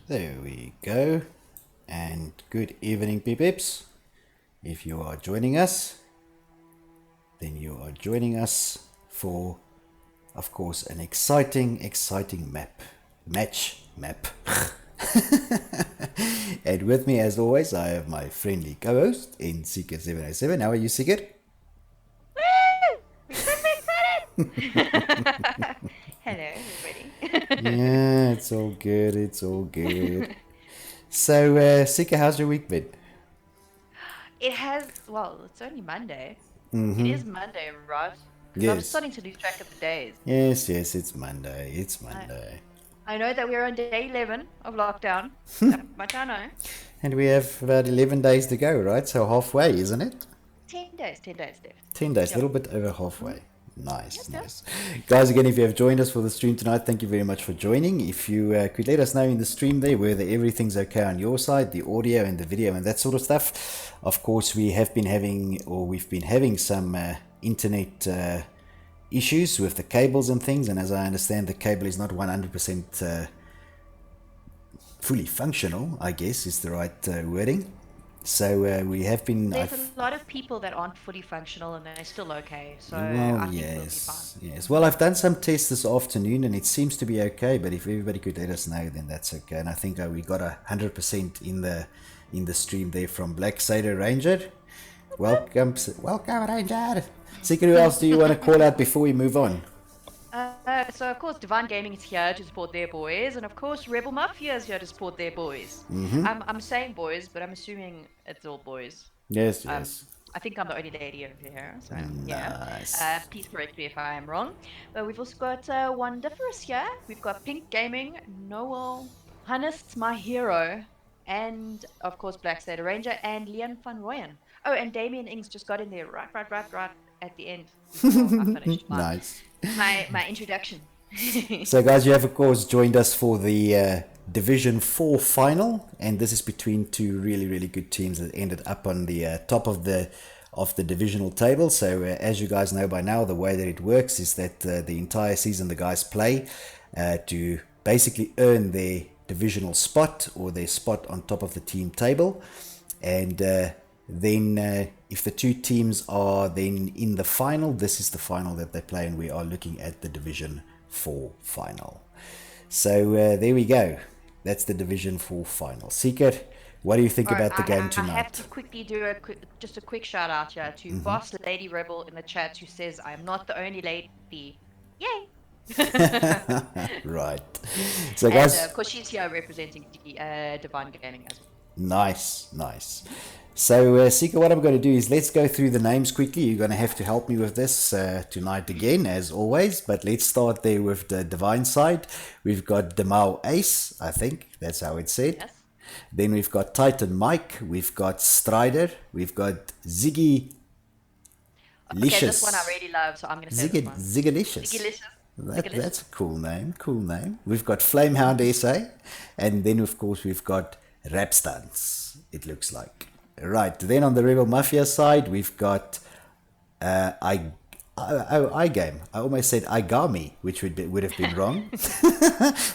There we go. And good evening, peeps. If you are joining us, then you are joining us for, of course, an exciting map. And with me, as always, I have my friendly co-host in Seeker707. How are you, Seeker? Woo! We're super excited! Hello, everybody. Yeah, it's all good. It's all good. So, Seeker, how's your week been? It has, well, it's only Monday. It is Monday, right? Because I'm Yes. starting to lose track of the days. Yes, it's Monday. It's I, Monday. I know that we're on day 11 of lockdown. That much I know. And we have about 11 days to go, right? So halfway, isn't it? 10 days left. 10 days, a Yep. little bit over Mhm. halfway. Nice, Yep, yep. nice. Guys, again, if you have joined us for the stream tonight, thank you very much for joining. If you could let us know in the stream there whether everything's okay on your side, the audio and the video and that sort of stuff. Of course, we've been having some internet issues with the cables and things, and as I understand, the cable is not 100% fully functional, I guess is the right wording. So we have been. There's a lot of people that aren't fully functional and they're still okay. So Well, I think we'll be fine. yes. Well, I've done some tests this afternoon, and it seems to be okay. But if everybody could let us know, then that's okay. And I think we got 100% in the stream there from Black Sailor Ranger. Welcome, Ranger. Seeker, who else do you want to call out before we move on? So of course Divine Gaming is here to support their boys, and of course Rebel Mafia is here to support their boys. I'm saying boys, but I'm assuming it's all boys. Yes, Um, yes. I think I'm the only lady over here, so yeah. Nice. Please correct me if I am wrong. But we've also got Wonderfurus here. We've got Pink Gaming, Noel, Hannes, my hero, and of course Black State Ranger and Leon van Rooyen. Oh, and Damien Ings just got in there right at the end before I finished Nice. my introduction. So, guys, you have of course joined us for the Division 4 final, and this is between two really good teams that ended up on the top of the divisional table. So, as you guys know by now, the way that it works is that the entire season the guys play to basically earn their divisional spot or their spot on top of the team table, and then if the two teams are then in the final, this is the final that they play, and we are looking at the Division 4 final. So there we go. That's the Division 4 final. Seeker, what do you think All right, about the game I have tonight? to quickly do just a quick shout out here to Boss Lady Rebel in the chat who says I'm not the only lady. Yay! Right. So, And guys, of course she's here representing Divine Gaming as well. nice. So, Sika, what I'm going to do is let's go through the names quickly. You're going to have to help me with this tonight again, as always. But let's start there with the Divine side. We've got Demal Ace, I think that's how it's said. Yes. Then we've got Titan Mike. We've got Strider. We've got Ziggy Okay, this one I Licious. really love, so I'm gonna say this one. Ziggalicious. Ziggalicious. That's Ziggalicious. a cool name. We've got Flamehound SA, and then of course we've got Rap Stunts. It looks like right. Then on the Rebel Mafia side, we've got iGame. I almost said Igami, which would have been wrong.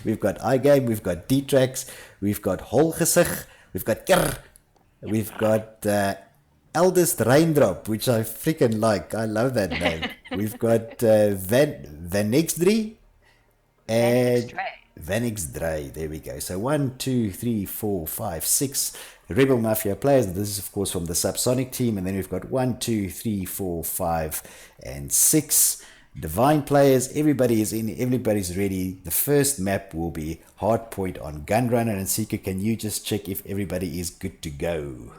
We've got iGame. We've got D-Trax. We've got Holgesig. We've got Kerr. We've got Eldest Raindrop, which I freaking like. I love that name. We've got Vanexdri Vanix and Dre. Vanexdri. There we go. So 1, 2, 3, 4, 5, 6 Rebel Mafia players. This is of course from the Subsonic team, and then we've got 1, 2, 3, 4, 5, and 6 Divine players. Everybody is in. Everybody's ready. The first map will be Hardpoint on Gunrunner and Seeker. Can you just check if everybody is good to go?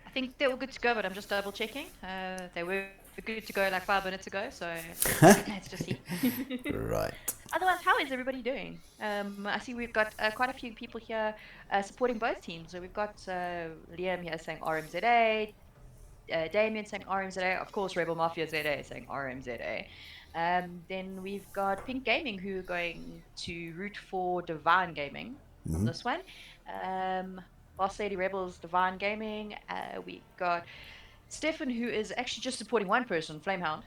I think they were good to go, but I'm just double checking. They were good to go like 5 minutes ago, so let's just see. Right. Otherwise, how is everybody doing? I see we've got quite a few people here supporting both teams. So we've got Liam here saying RMZA, Damien saying RMZA, of course Rebel Mafia ZA saying RMZA. Then we've got Pink Gaming who are going to root for Divine Gaming on this one. Boss Lady Rebels, Divine Gaming. We've got Stefan who is actually just supporting one person, Flamehound.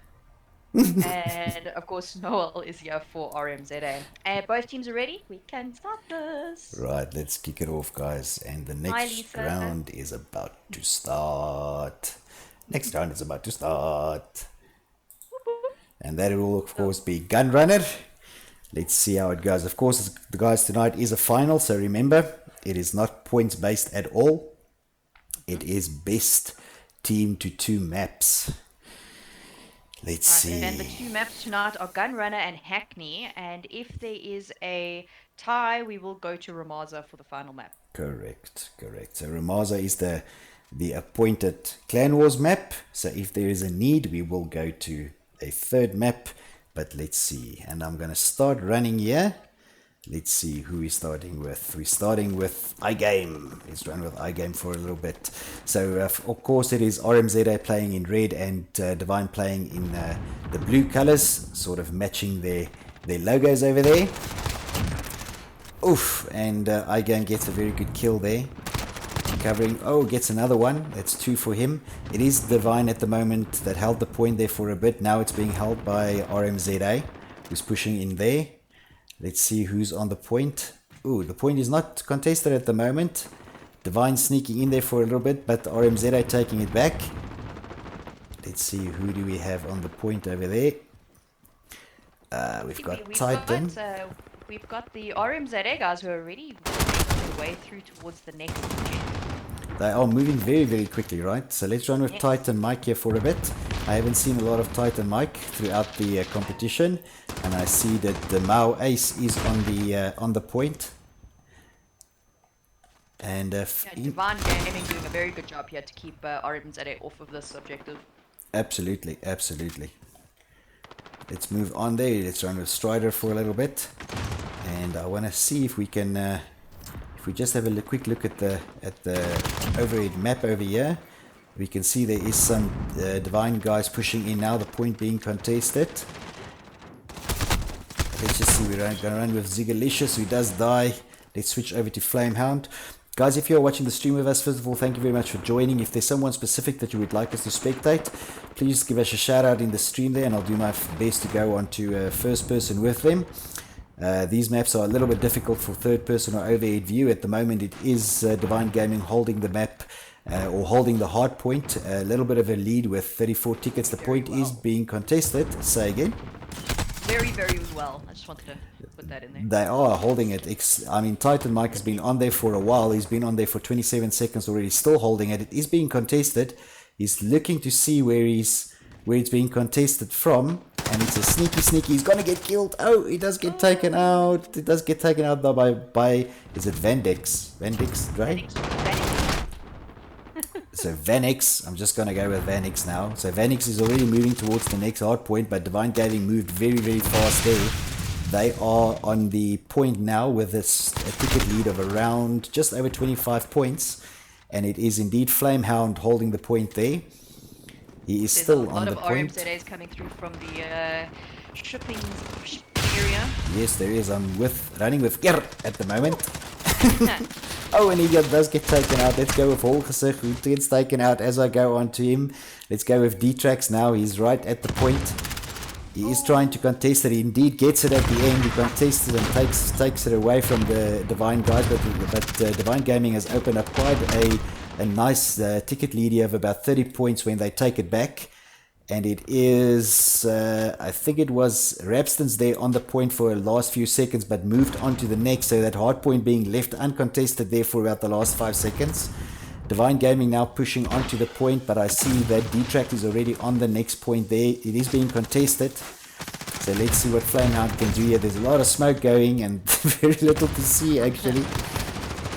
And of course, Noel is here for RMZA. And both teams are ready. We can start this. Right, let's kick it off, guys. And the Hi, next Lisa. round is about to start. Next round is about to start. And that will, of course, be Gun Runner. Let's see how it goes. Of course, the guys, tonight is a final, so remember, it is not points based at all. It is best team to 2 maps. Let's see. And the 2 maps tonight are Gun Runner and Hackney. And if there is a tie, we will go to RMZA for the final map. Correct. So RMZA is the appointed Clan Wars map. So if there is a need, we will go to a 3rd map. But let's see. And I'm going to start running here. Let's see who we're starting with. We're starting with iGame. Let's run with iGame for a little bit. So, of course, it is RMZA playing in red and Divine playing in the blue colors, sort of matching their logos over there. Oof, and iGame gets a very good kill there. Covering, gets another one. That's 2 for him. It is Divine at the moment that held the point there for a bit. Now it's being held by RMZA, who's pushing in there. Let's see who's on the point. Ooh, the point is not contested at the moment. Divine sneaking in there for a little bit, but RMZA taking it back. Let's see, who do we have on the point over there? We've got Titan. We've got the RMZA guys who are already making their way through towards the next region. They are moving very, very quickly, right? So let's run with Titan Mike here for a bit. I haven't seen a lot of Titan Mike throughout the competition, and I see that the Mao Ace is on the point. And Divine Gaming doing a very good job here to keep RMZA off of this objective. Absolutely. Let's move on there. Let's run with Strider for a little bit, and I want to see if we can. If we just have a quick look at the overhead map over here, we can see there is some Divine guys pushing in now, the point being contested. Let's just see, we're going to run with Zigalicious, who does die. Let's switch over to Flamehound. Guys, if you're watching the stream with us, first of all, thank you very much for joining. If there's someone specific that you would like us to spectate, please give us a shout out in the stream there, and I'll do my best to go on to first person with them. These maps are a little bit difficult for third person or overhead view. At the moment it is Divine Gaming holding the map or holding the hard point. A little bit of a lead with 34 tickets. The point is being contested. Say again. Very, very well. I just wanted to put that in there. They are holding it. I mean, Titan Mike has been on there for a while. He's been on there for 27 seconds already, still holding it. It is being contested. He's looking to see where it's being contested from. And it's a sneaky. He's gonna get killed. Oh, he does get taken out. It does get taken out though by is it Vandex? Vandex, right? So Vanix, I'm just gonna go with Vanix now. So Vanix is already moving towards the next hard point, but Divine Gaming moved very, very fast there. They are on the point now with a ticket lead of around just over 25 points. And it is indeed Flamehound holding the point there. He is still on the point. There's a lot of RMZAs coming through from the shipping area. Yes, there is. I'm running with Ger at the moment. Oh, and he does get taken out. Let's go with Holgesig, who gets taken out as I go on to him. Let's go with D-Trax now. He's right at the point. He is trying to contest it. He indeed gets it at the end. He contests it and takes it away from the Divine guys. But Divine Gaming has opened up quite a nice ticket lead here of about 30 points when they take it back. And it is, I think it was Rapston's there on the point for the last few seconds, but moved on to the next. So that hard point being left uncontested there for about the last 5 seconds. Divine Gaming now pushing onto the point, but I see that D-Track is already on the next point there. It is being contested. So let's see what Flamehound can do here. There's a lot of smoke going and very little to see actually.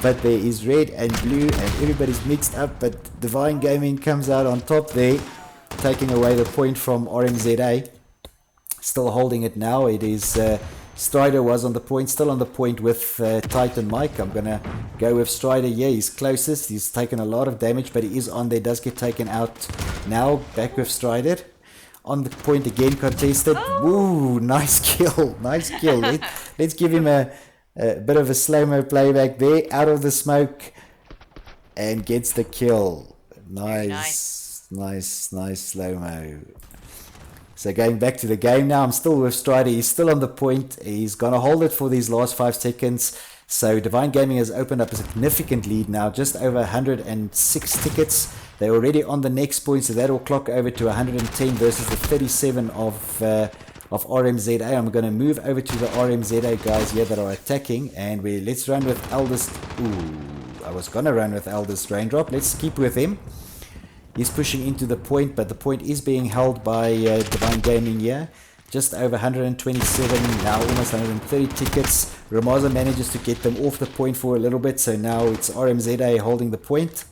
But there is red and blue and everybody's mixed up, but Divine Gaming comes out on top there, taking away the point from RMZA. Still holding it now. It is Strider was on the point, still on the point with Titan Mike. I'm going to go with Strider. Yeah, he's closest. He's taken a lot of damage, but he is on there. Does get taken out now. Back with Strider. On the point again, contested. Ooh, nice kill. Nice kill. Let's give him a bit of a slow-mo playback there. Out of the smoke. And gets the kill. Nice slow-mo. So going back to the game now, I'm still with Strider. He's still on the point. He's going to hold it for these last 5 seconds. So Divine Gaming has opened up a significant lead now, just over 106 tickets. They're already on the next point, so that will clock over to 110 versus the 37 of RMZA. I'm going to move over to the RMZA guys here that are attacking, and let's run with Eldest. Ooh, I was going to run with Eldest Raindrop. Let's keep with him. He's pushing into the point, but the point is being held by Divine Gaming here. Just over 127, now almost 130 tickets. Ramaza manages to get them off the point for a little bit, so now it's RMZA holding the point.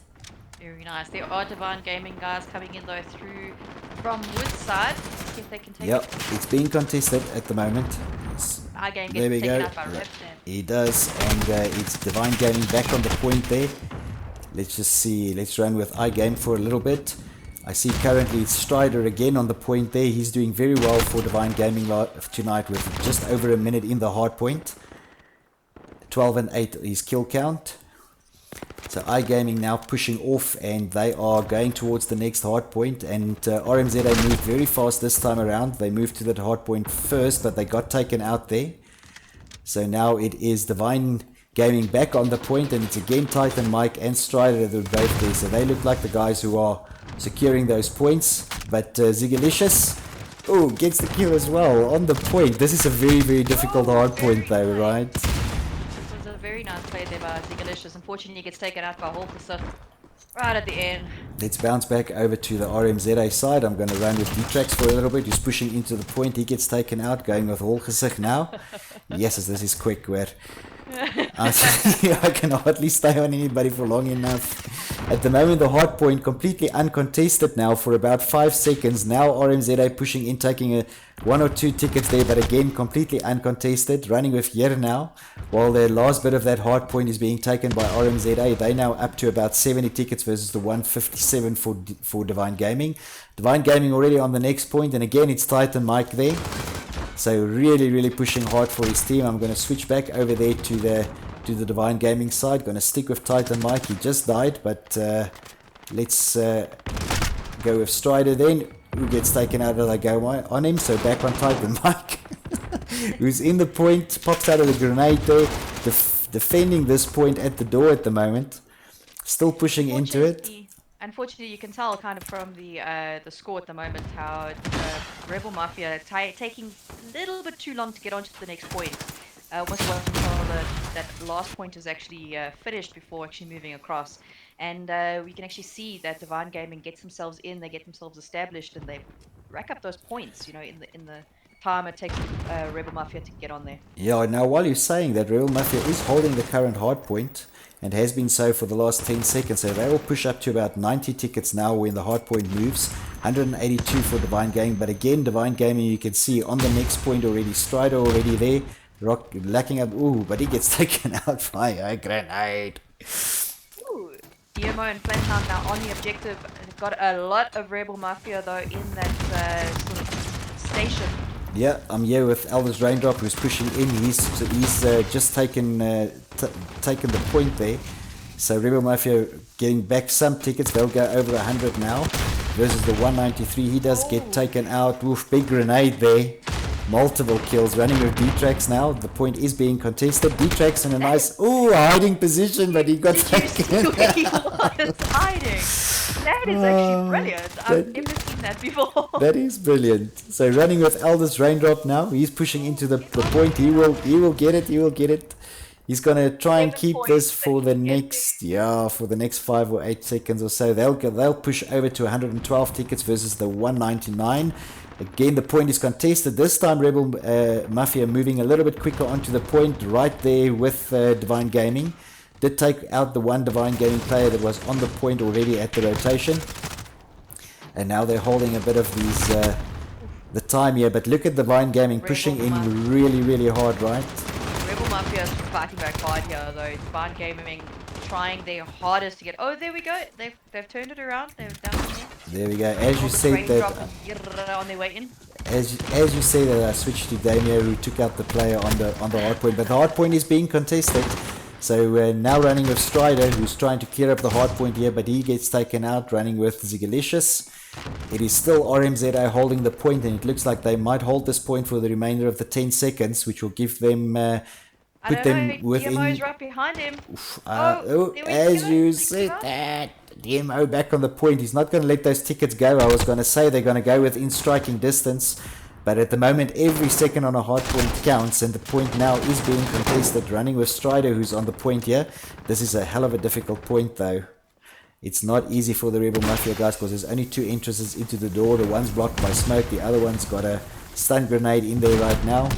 Very nice. There are Divine Gaming guys coming in though through from Woodside. See if they can take Yep, it. it's being contested at the moment. Our-Game There we gets taken go. out by Yeah, Repton. he does, and it's Divine Gaming back on the point there. Let's just see. Let's run with iGame for a little bit. I see currently it's Strider again on the point there. He's doing very well for Divine Gaming tonight with just over a minute in the hard point. 12 and 8 is kill count. So iGaming now pushing off, and they are going towards the next hard point. And RMZA moved very fast this time around. They moved to that hard point first, but they got taken out there. So now it is Divine Gaming back on the point, and it's again Titan Mike and Strider that are both there. So they look like the guys who are securing those points. But Zigalicious, oh, gets the kill as well on the point. This is a very, very difficult hard point though, right? This was a very nice play there by Zigalicious. Unfortunately, he gets taken out by Holkesser right at the end. Let's bounce back over to the RMZA side. I'm going to run with D-Trax for a little bit. He's pushing into the point. He gets taken out, going with Holkesser now. Yes, this is quick, where I can hardly stay on anybody for long enough. At the moment, the hard point completely uncontested now for about 5 seconds. Now RMZA pushing in, taking 1 or 2 tickets there, but again completely uncontested. Running with Yer now, while the last bit of that hard point is being taken by RMZA. They now up to about 70 tickets versus the 157 for Divine Gaming. Divine Gaming already on the next point, and again it's Titan Mike there. So really, really pushing hard for his team. I'm going to switch back over there to the Divine Gaming side. Going to stick with Titan Mike. He just died, but let's go with Strider then. Who gets taken out as I go on him. So back on Titan Mike, who's in the point, pops out of the grenade there, defending this point at the door at the moment. Still pushing into it. Unfortunately, you can tell kind of from the score at the moment how Rebel Mafia taking a little bit too long to get onto the next point. Almost wasn't until that last point is actually finished before actually moving across. And we can actually see that Divine Gaming gets themselves in, they get themselves established, and they rack up those points, you know, in the time it takes Rebel Mafia to get on there. Yeah, now while you're saying that, Rebel Mafia is holding the current hard point, and has been so for the last 10 seconds. So they will push up to about 90 tickets now when the hard point moves. 182 for Divine Gaming. But again, Divine Gaming, you can see on the next point already, Strider already there. Rock lacking up. Ooh, but he gets taken out by a grenade. Ooh, DMO and Flattown now on the objective. They've got a lot of Rebel Mafia though in that sort of station. Yeah, I'm here with Eldest Raindrop, who's pushing in. He's just taken the point there. So Rebel Mafia getting back some tickets. They'll go over 100 now versus the 193. He does get taken out. Oof, big grenade there. Multiple kills. Running with D-Trax now. The point is being contested. D-Trax in a nice hiding position, but he got taken out. He was hiding. That is actually brilliant. I've never seen that before. That is brilliant. So running with Eldest Raindrop now. He's pushing into the point. He will get it. He will get it. He's gonna try and keep this for the next 5 or 8 seconds or so. They'll push over to 112 tickets versus the 199. Again, the point is contested. This time Rebel Mafia moving a little bit quicker onto the point, right there with Divine Gaming. Did take out the one Divine Gaming player that was on the point already at the rotation. And now they're holding a bit of the time here. But look at Divine Gaming pushing in really, really hard, right? Rebel Mafia is fighting back hard here though. Divine Gaming trying their hardest to get... Oh, there we go. They've turned it around. They've done it. There we go. As you said that... on their way in. As you say that, I switched to Damien, who took out the player on the hard point. But the hard point is being contested. So now running with Strider, who's trying to clear up the hard point here, but he gets taken out, running with Zigalicious. It is still RMZA holding the point, and it looks like they might hold this point for the remainder of the 10 seconds, which will give them, put them within... DMO's right behind him. As you said that, DMO back on the point. He's not going to let those tickets go. I was going to say they're going to go within striking distance, but at the moment every second on a hard point counts, and the point now is being contested, running with Strider, who's on the point here. This is a hell of a difficult point though. It's not easy for the Rebel Mafia guys, because there's only 2 entrances into the door. The one's blocked by smoke, the other one's got a stun grenade in there right now.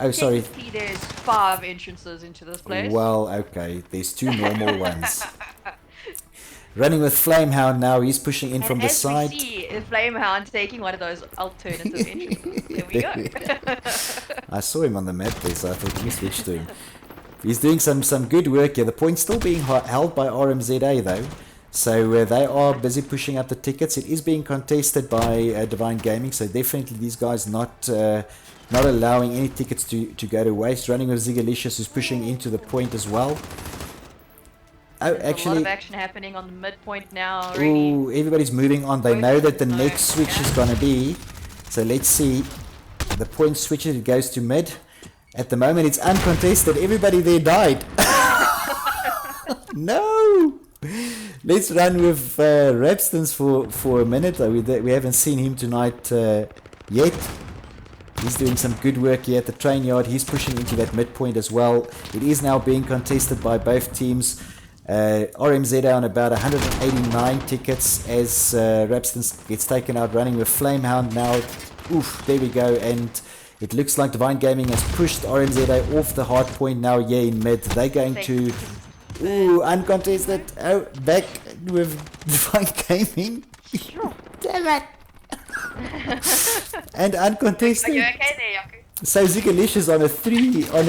Oh, sorry. There's 5 entrances into this place. Well, okay, there's 2 normal ones. Running with Flamehound now, he's pushing in from the side. We see Flamehound taking one of those alternative entrances. There we go. I saw him on the map there, so I thought, let me switch to him. He's doing some good work here. The point's still being held by RMZA though. So they are busy pushing up the tickets. It is being contested by Divine Gaming, so definitely these guys not allowing any tickets to go to waste. Running with Zigalicious, who's pushing into the point as well. Oh, actually, a lot of action happening on the midpoint now already. Ooh, everybody's moving on. They know that the next switch is going to be. So let's see. The point switches, it goes to mid. At the moment, it's uncontested. Everybody there died. No! Let's run with Rapstons for a minute. We haven't seen him tonight yet. He's doing some good work here at the train yard. He's pushing into that midpoint as well. It is now being contested by both teams. RMZA on about 189 tickets as Rapstons gets taken out, running with Flamehound now. Oof, there we go. And it looks like Divine Gaming has pushed RMZA off the hard point now here in mid. They're going to... Ooh, uncontested. Oh, back with Divine Gaming. Damn it. And uncontested. Are you okay there, Yaku? So Zigalicious on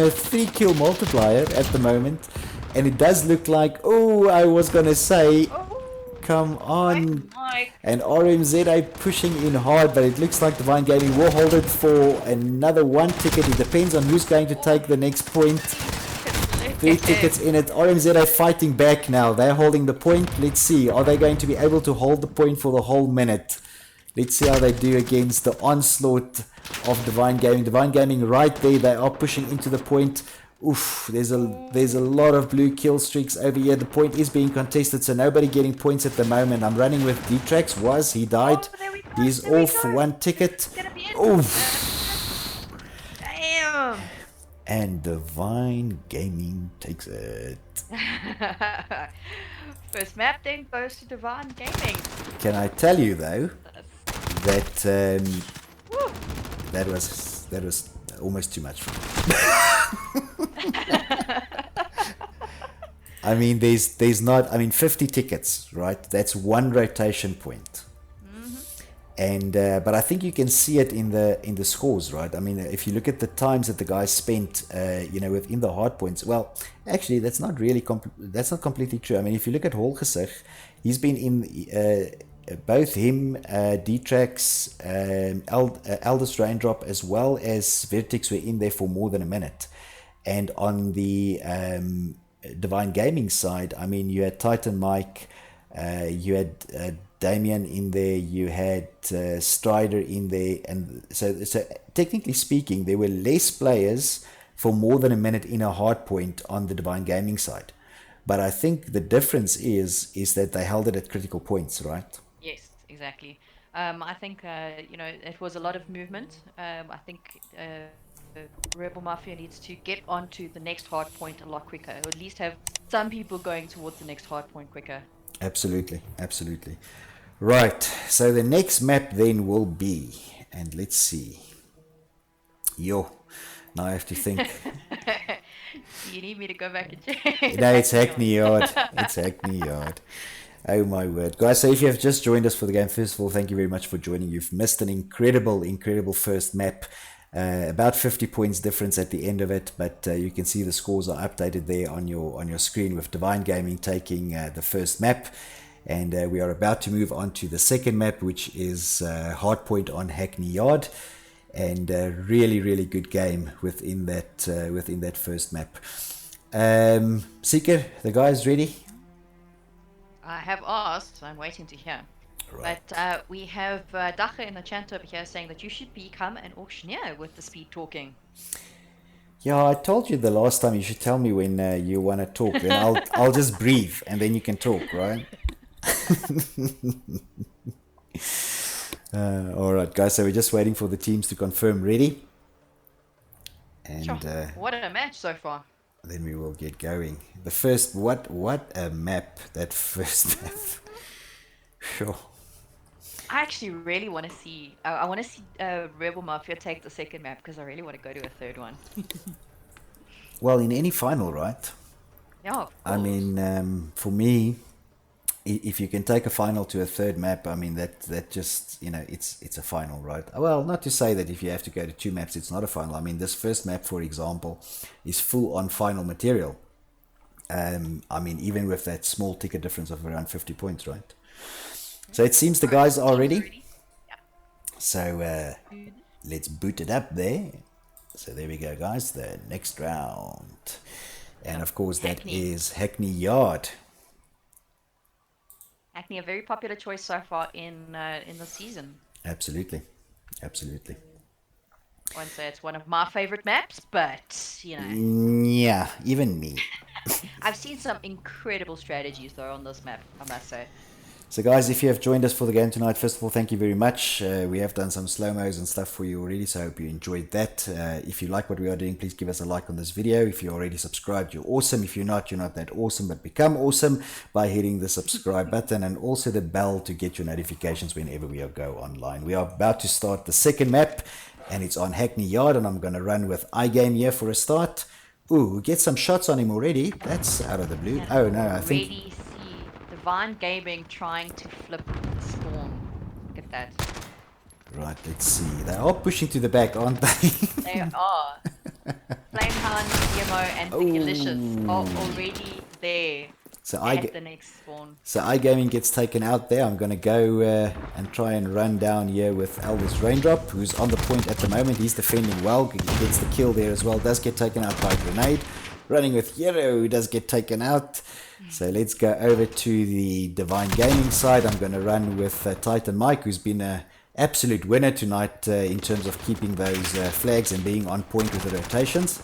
a 3 kill multiplier at the moment. And it does look like, oh, I was going to say, come on. And RMZA pushing in hard, but it looks like Divine Gaming will hold it for another 1 ticket. It depends on who's going to take the next point. 3 tickets in it. RMZA fighting back now. They're holding the point. Let's see. Are they going to be able to hold the point for the whole minute? Let's see how they do against the onslaught of Divine Gaming. Divine Gaming right there. They are pushing into the point. Oof, there's a lot of blue kill streaks over here. The point is being contested, so nobody getting points at the moment. I'm running with D-Trax. He died. He's off 1 ticket. Oof. Damn. And Divine Gaming takes it. First map then goes to Divine Gaming. Can I tell you though that that was almost too much for me. I mean, there's not. I mean, 50 tickets, right? That's 1 rotation point. And but I think you can see it in the scores, right? I mean, if you look at the times that the guys spent, within the hard points. Well, actually, that's not completely true. I mean, if you look at Holgesig, he's been in both him, D-Trax, Eldest Raindrop, as well as Vertex were in there for more than a minute. And on the Divine Gaming side, I mean, you had Titan Mike, you had Damien in there, you had Strider in there, and so technically speaking, there were less players for more than a minute in a hard point on the Divine Gaming side. But I think the difference is that they held it at critical points, right? Yes, exactly. I think it was a lot of movement. I think Rebel Mafia needs to get onto the next hard point a lot quicker, or at least have some people going towards the next hard point quicker. Absolutely. Right, so the next map then will be, and let's see. Now I have to think. You need me to go back and check? No, it's Hackney Yard. Oh my word. Guys, so if you have just joined us for the game, first of all, thank you very much for joining. You've missed an incredible first map. About 50 points difference at the end of it, but you can see the scores are updated there on your screen, with Divine Gaming taking the first map. And we are about to move on to the second map, which is Hardpoint on Hackney Yard, and really good game within that first map. Seeker, the guys ready? I have asked, so I'm waiting to hear. Right. But we have Dache in the chat over here saying that you should become an auctioneer with the speed talking. Yeah, I told you the last time you should tell me when you want to talk. Then I'll just breathe and then you can talk, right? All right, guys. So we're just waiting for the teams to confirm ready, and Sure. What a match so far. then we will get going. The first, what a map! That first map. Sure. I actually really want to see. I want to see Rebel Mafia take the second map because I really want to go to a third one. Well, in any final, right? Yeah, of I course. mean, for me, if you can take a final to a third map, I mean that just, you know, it's a final, right? Well, not to say that if you have to go to two maps, it's not a final. I mean, this first map, for example, is full on final material. I mean, even with that small ticket difference of around 50 points, right? So it seems the guys are ready. So let's boot it up there. So there we go, guys. The next round, and of course that is Hackney Yard. Hackney, a very popular choice so far in the season. Absolutely, absolutely. I won't say it's one of my favorite maps, but you know. Yeah, even me. I've seen some incredible strategies though on this map, I must say. So guys, if you have joined us for the game tonight, first of all, thank you very much. We have done some slow-mos and stuff for you already, so I hope you enjoyed that. If you like what we are doing, please give us a like on this video. If you're already subscribed, you're awesome. If you're not that awesome, but become awesome by hitting the subscribe button and also the bell to get your notifications whenever we go online. We are about to start the second map, and it's on Hackney Yard, and I'm going to run with iGame here for a start. Ooh, get some shots on him already. That's out of the blue. Oh no, I think... Already see Divine Gaming trying to flip the spawn. Look at that. Right, let's see. They are pushing to the back, aren't they? They are. Flamehound, Yemo, and Delicious are already there. So at the next spawn. So iGaming gets taken out there. I'm going to go and try and run down here with Elders Raindrop, who's on the point at the moment. He's defending well. He gets the kill there as well. Does get taken out by a grenade. Running with Yero, who does get taken out. So let's go over to the Divine Gaming side. I'm going to run with Titan Mike, who's been an absolute winner tonight in terms of keeping those flags and being on point with the rotations.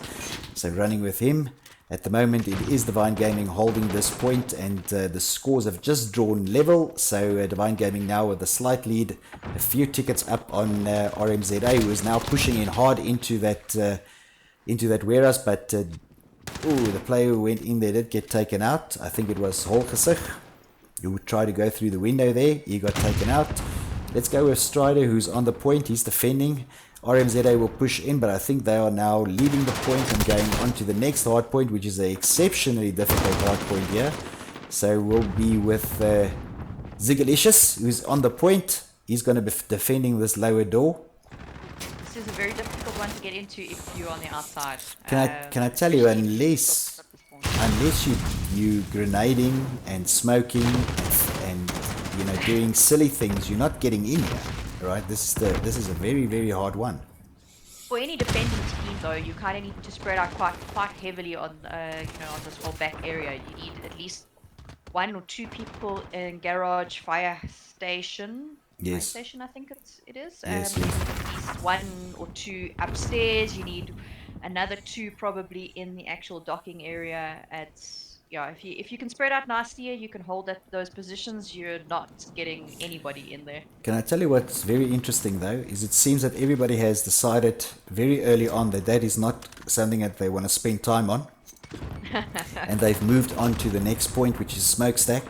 So running with him. At the moment, it is Divine Gaming holding this point, and the scores have just drawn level. So Divine Gaming now with a slight lead, a few tickets up on RMZA, who is now pushing in hard into that warehouse. But the player who went in there did get taken out. I think it was Holgesig, who tried to go through the window there. He got taken out. Let's go with Strider, who's on the point. He's defending. RMZA will push in, but I think they are now leaving the point and going on to the next hard point, which is an exceptionally difficult hard point here. So we'll be with Zigalicious, who's on the point. He's going to be defending this lower door. This is a very difficult one to get into if you're on the outside. Can I tell you, unless you grenading and smoking and you know, doing silly things, you're not getting in here. Right, this is a very, very hard one. For any defending team, though, you kind of need to spread out quite heavily on on this whole back area. You need at least one or two people in garage, fire station. Yes. Fire station, I think it is. Yes, at least one or two upstairs. You need another two probably in the actual docking area at. Yeah, if you can spread out nicely, you can hold those positions. You're not getting anybody in there. Can I tell you what's very interesting though? Is it seems that everybody has decided very early on that is not something that they want to spend time on, and they've moved on to the next point, which is Smokestack.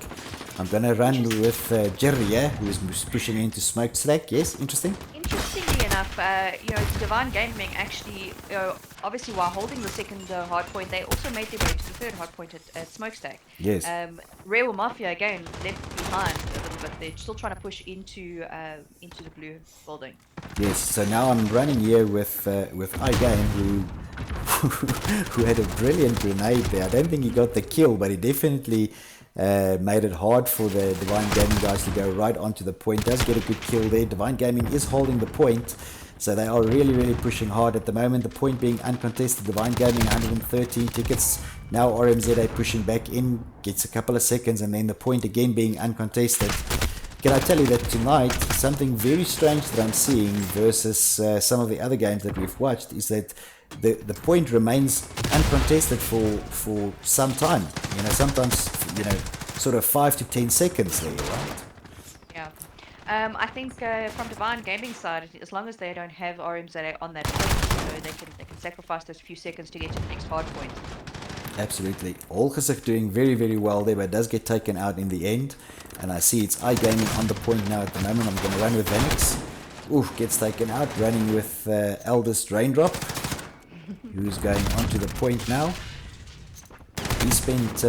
I'm gonna run with Jerry, who is pushing into Smokestack. Yes, interesting. Interestingly enough, Divine Gaming actually, obviously while holding the second hard point, they also made their way to the third hard point at Smokestack. Yes. Rebel Mafia again left behind a little bit. They're still trying to push into the blue building. Yes. So now I'm running here with iGame, who had a brilliant grenade there. I don't think he got the kill, but he definitely made it hard for the Divine Gaming guys to go right onto the point. Does get a good kill there. Divine Gaming is holding the point, so they are really, really pushing hard at the moment. The point being uncontested. Divine Gaming 113 tickets. Now RMZA pushing back in, gets a couple of seconds, and then the point again being uncontested. Can I tell you that tonight, something very strange that I'm seeing versus some of the other games that we've watched is that the point remains uncontested for some time. You know, sometimes, you know, sort of 5 to 10 seconds there, right? Yeah. I think from Divine Gaming side, as long as they don't have RMZA on that point, you know, they can sacrifice those few seconds to get to the next hard point. Absolutely. Olgesik doing very, very well there, but does get taken out in the end. And I see it's iGaming on the point now at the moment. I'm going to run with Venix. Oof, gets taken out. Running with Eldest Raindrop, who's going onto the point now. He spent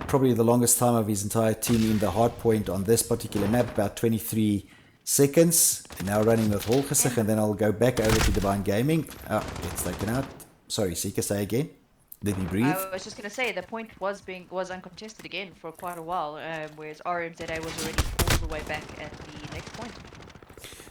probably the longest time of his entire team in the hard point on this particular map, about 23 seconds. And now running with Olgesik, and then I'll go back over to Divine Gaming. Oh, gets taken out. Sorry, Seeker, say again. Did he breathe? I was just going to say the point was uncontested again for quite a while, whereas RMZA was already all the way back at the next point.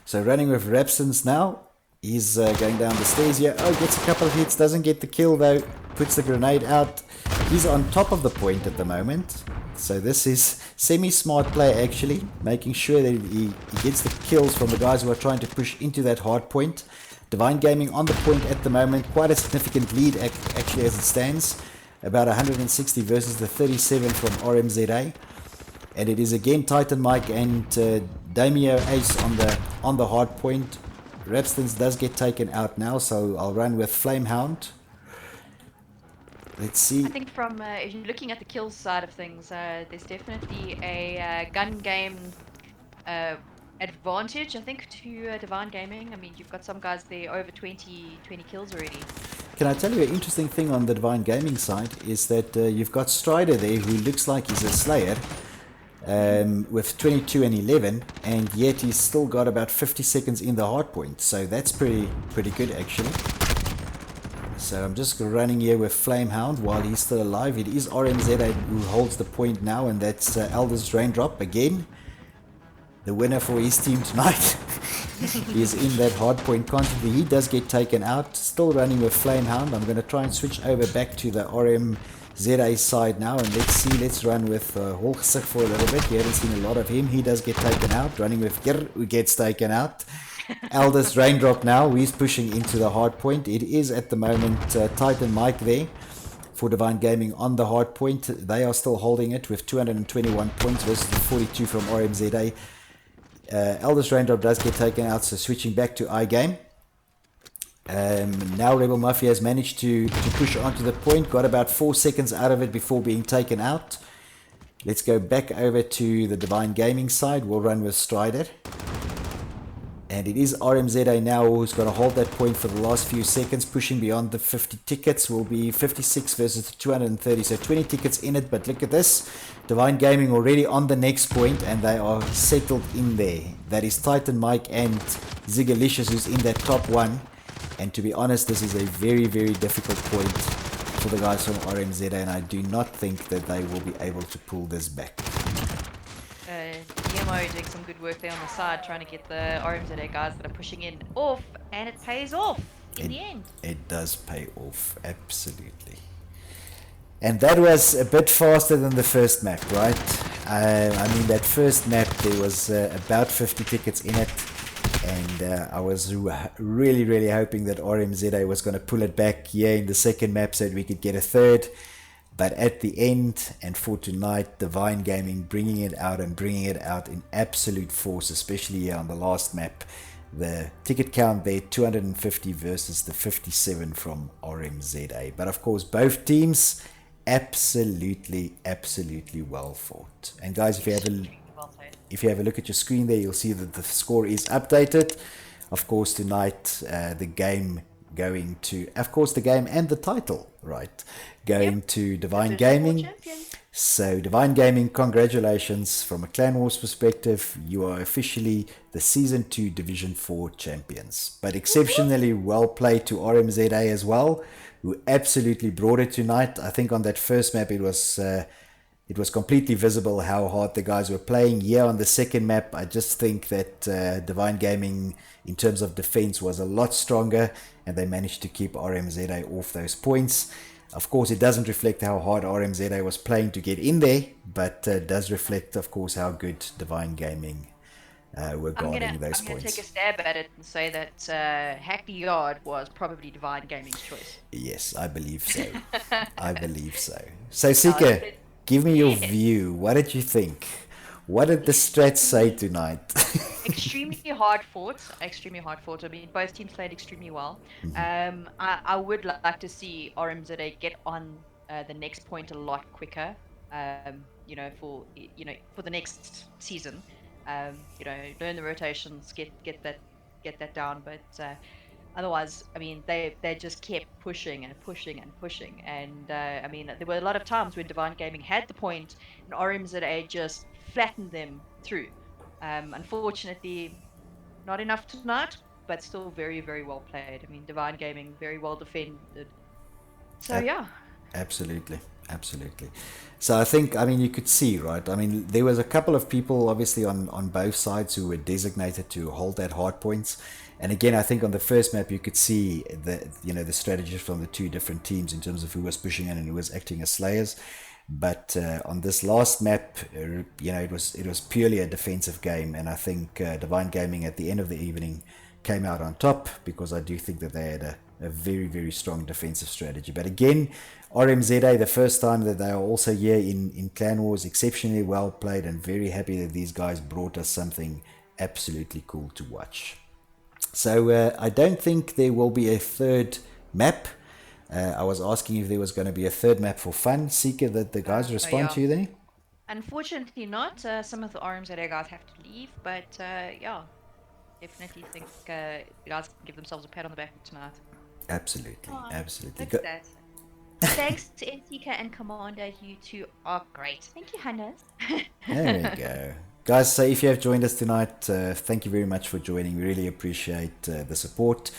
So running with Rapsons now. He's going down the stairs here. Oh, gets a couple of hits. Doesn't get the kill though. Puts the grenade out. He's on top of the point at the moment. So this is semi-smart play actually. Making sure that he gets the kills from the guys who are trying to push into that hard point. Divine Gaming on the point at the moment. Quite a significant lead actually as it stands. About 160 versus the 37 from RMZA. And it is again Titan Mike and Damio Ace on the hard point. Rapstons does get taken out now, so I'll run with Flamehound. Let's see. I think from if you're looking at the kills side of things, there's definitely a gun game advantage, I think, to Divine Gaming. I mean, you've got some guys there over 20 kills already. Can I tell you an interesting thing on the Divine Gaming side is that you've got Strider there who looks like he's a Slayer with 22 and 11, and yet he's still got about 50 seconds in the hard point. So that's pretty good actually. So I'm just running here with Flamehound while he's still alive. It is RMZA who holds the point now, and that's Eldest Raindrop again. The winner for his team tonight. He is in that hard point constantly. He does get taken out. Still running with Flamehound. I'm going to try and switch over back to the RMZA side now. And let's see. Let's run with Holgesig for a little bit. We haven't seen a lot of him. He does get taken out. Running with Gir, who gets taken out. Eldest Raindrop now. He's pushing into the hard point. It is at the moment Titan Mike there for Divine Gaming on the hard point. They are still holding it with 221 points versus the 42 from RMZA. Eldest Raindrop does get taken out, so switching back to iGame. Now Rebel Mafia has managed to push onto the point, got about 4 seconds out of it before being taken out. Let's go back over to the Divine Gaming side. We'll run with Strider. And it is RMZA now who's going to hold that point for the last few seconds, pushing beyond the 50 tickets. Will be 56 versus 230, so 20 tickets in it. But look at this, Divine Gaming already on the next point, and they are settled in there. That is Titan Mike and Zigalicious who's in that top one. And to be honest, this is a very, very difficult point for the guys from RMZA, and I do not think that they will be able to pull this back. DMO doing some good work there on the side, trying to get the RMZA guys that are pushing in off, and it pays off in the end. It does pay off, absolutely. And that was a bit faster than the first map, right? I mean, that first map, there was about 50 tickets in it, and I was really, really hoping that RMZA was going to pull it back here in the second map so that we could get a third. But at the end, and for tonight, Divine Gaming bringing it out in absolute force, especially here on the last map. The ticket count there, 250 versus the 57 from RMZA. But of course, both teams, absolutely well fought. And guys, if you have a look at your screen there, you'll see that the score is updated. Of course, tonight, the game going to, of course, the game and the title, right, going to Divine Gaming. So Divine Gaming, congratulations. From a Clan Wars perspective, you are officially the Season 2 Division 4 champions. But exceptionally well played to RMZA as well, who absolutely brought it tonight. I think on that first map it was it was completely visible how hard the guys were playing. Here on the second map, I just think that Divine Gaming, in terms of defense, was a lot stronger, and they managed to keep RMZA off those points. Of course, it doesn't reflect how hard RMZA was playing to get in there, but does reflect, of course, how good Divine Gaming were guarding those I'm gonna points. take a stab at it and say that Hackney Yard was probably Divine Gaming's choice. Yes, I believe so. I believe so. So, Sika, give me your Yes. view. What did you think? What did the strats say tonight? Extremely hard fought. Extremely hard fought. I mean, both teams played extremely well. I would like to see RMZA get on the next point a lot quicker. For the next season. Learn the rotations, get that down. But otherwise, I mean, they just kept pushing and pushing and pushing. And I mean, there were a lot of times when Divine Gaming had the point and RMZA just flattened them through. Unfortunately, not enough tonight, but still very, very well played. I mean, Divine Gaming very well defended. So yeah. Absolutely. So I think, I mean, you could see, right? I mean, there was a couple of people, obviously, on both sides who were designated to hold that hard points. And again, I think on the first map, you could see the strategies from the two different teams in terms of who was pushing in and who was acting as slayers. But on this last map, it was purely a defensive game, and I think Divine Gaming at the end of the evening came out on top, because I do think that they had a very, very strong defensive strategy. But again, RMZA, the first time that they are also here in Clan Wars, exceptionally well played, and very happy that these guys brought us something absolutely cool to watch. So I don't think there will be a third map. I was asking if there was going to be a third map for fun. Sika, that the guys respond to you there? Unfortunately not. Some of the RMZA guys have to leave, but yeah, definitely think the guys can give themselves a pat on the back tonight. Absolutely. Thanks to Sika and Commander. You two are great. Thank you, Hannes. There we go. Guys, so if you have joined us tonight, thank you very much for joining. We really appreciate the support.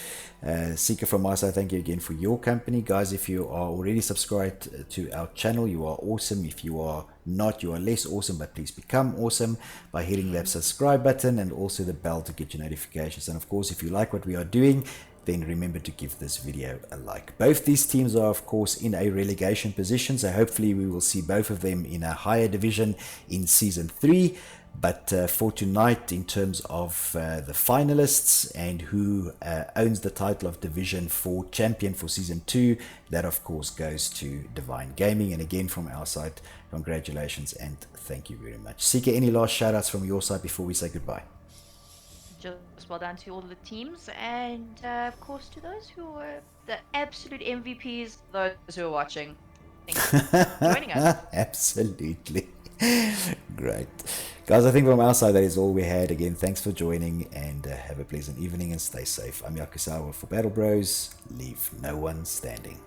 Sika from my side, thank you again for your company. Guys, if you are already subscribed to our channel, you are awesome. If you are not, you are less awesome, but please become awesome by hitting that subscribe button and also the bell to get your notifications. And of course, if you like what we are doing, then remember to give this video a like. Both these teams are, of course, in a relegation position, so hopefully we will see both of them in a higher division in Season 3. But for tonight, in terms of the finalists and who owns the title of Division 4 champion for Season 2, that of course goes to Divine Gaming. And again, from our side, congratulations and thank you very much. Sika, any last shout outs from your side before we say goodbye? Just well done to all the teams, and of course to those who were the absolute MVPs, those who are watching. Thanks for joining us. Absolutely. Great. Guys, I think from our side that is all we had. Again, thanks for joining, and have a pleasant evening and stay safe. I'm Yakusawa for Battle Bros. Leave no one standing.